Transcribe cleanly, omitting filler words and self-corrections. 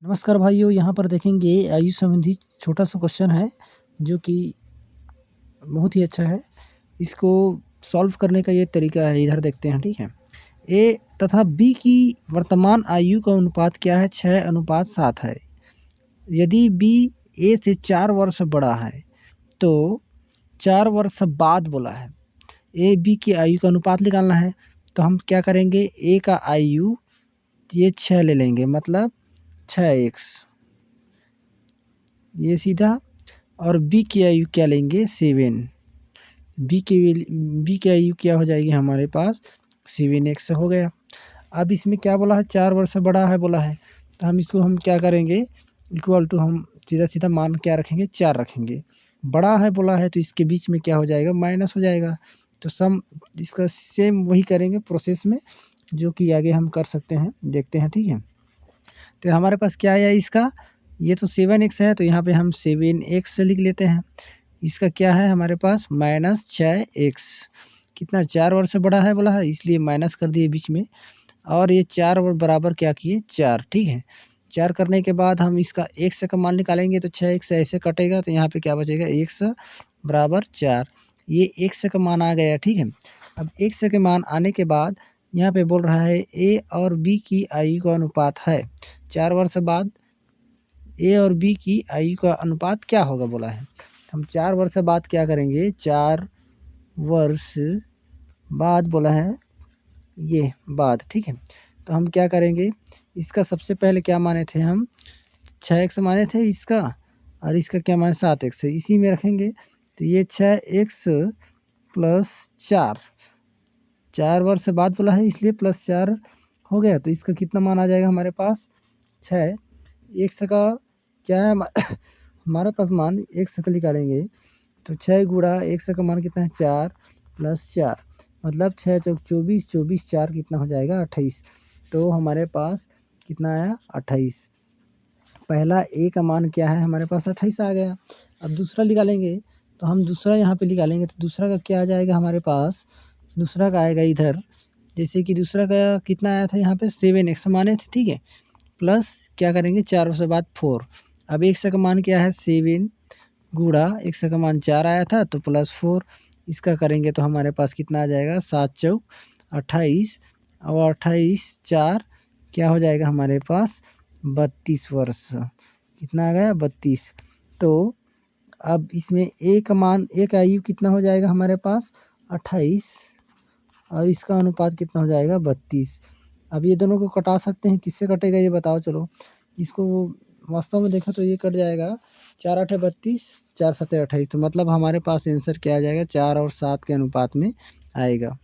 नमस्कार भाइयों, यहाँ पर देखेंगे आयु संबंधी छोटा सा क्वेश्चन है जो कि बहुत ही अच्छा है। इसको सॉल्व करने का ये तरीका है, इधर देखते हैं, ठीक है। ए तथा बी की वर्तमान आयु का अनुपात क्या है? 6:7 है। यदि बी ए से 4 वर्ष बड़ा है तो 4 वर्ष बाद बोला है ए बी की आयु का अनुपात निकालना है। तो हम क्या करेंगे, ए का आयु ये 6 ले लेंगे, मतलब 6x ये सीधा, और बी की आयु क्या लेंगे, 7। बी की आयु क्या हो जाएगी हमारे पास, 7x हो गया। अब इसमें क्या बोला है, 4 वर्ष से बड़ा है बोला है, तो हम क्या करेंगे, इक्वल टू हम सीधा सीधा मान क्या रखेंगे, 4 रखेंगे। बड़ा है बोला है तो इसके बीच में क्या हो जाएगा, माइनस हो जाएगा। तो सम इसका सेम वही करेंगे प्रोसेस में जो कि आगे हम कर सकते हैं, देखते हैं, ठीक है। तो हमारे पास क्या है इसका, ये तो 7x है तो यहाँ पे हम 7x लिख लेते हैं। इसका क्या है हमारे पास, -6x। कितना, 4 वर्ष से बड़ा है बोला है, इसलिए माइनस कर दिए बीच में। और ये 4 और बराबर क्या किए, 4, ठीक है। 4 करने के बाद हम इसका x का मान निकालेंगे तो 6x ऐसे कटेगा, तो यहाँ पे क्या बचेगा, x बराबर 4। ये x का मान आ गया, ठीक है। अब x के मान आने के बाद यहाँ पे बोल रहा है a और b की आयु का अनुपात है 4 वर्ष बाद। ए और बी की आयु का अनुपात क्या होगा बोला है। हम 4 वर्ष बाद क्या करेंगे, 4 वर्ष बाद बोला है, ये बाद, ठीक है। तो हम क्या करेंगे, इसका सबसे पहले क्या माने थे हम, 6x माने थे इसका, और इसका क्या माने, 7x, इसी में रखेंगे। तो ये 6x प्लस 4 वर्ष बाद बोला है इसलिए +4 हो गया। तो इसका कितना मान आ जाएगा हमारे पास, 6। x का क्या है हमारे पास मान, x का निकालेंगे तो 6 गुणा x का मान कितना है, 4 + 4, मतलब 6 चौक 24, 24 4 कितना हो जाएगा, 28। तो हमारे पास कितना आया, 28। पहला ए का मान क्या है हमारे पास, 28 आ गया। अब दूसरा निकालेंगे तो हम दूसरा यहाँ पे निकालेंगे तो दूसरा का क्या आ जाएगा हमारे पास, दूसरा का आएगा इधर, जैसे कि दूसरा का कितना आया था यहाँ पे, 7x माने थे, ठीक है। प्लस क्या करेंगे, 4 वर्ष बाद 4। अब x का मान क्या है, 7 गुणा x का मान 4 आया था तो +4, इसका करेंगे तो हमारे पास कितना आ जाएगा, 7 चौक 28, और 28 4 क्या हो जाएगा हमारे पास, 32 वर्ष। कितना आ गया, 32। तो अब इसमें ए का मान, ए का आयु कितना हो जाएगा हमारे पास, 28, और इसका अनुपात कितना हो जाएगा, 32। अब ये दोनों को कटा सकते हैं, किससे कटेगा ये बताओ, चलो। इसको वास्तव में देखा तो ये कट जाएगा, 4 8 32, 4 7 28, तो मतलब हमारे पास आंसर क्या आ जाएगा, 4 और 7 के अनुपात में आएगा।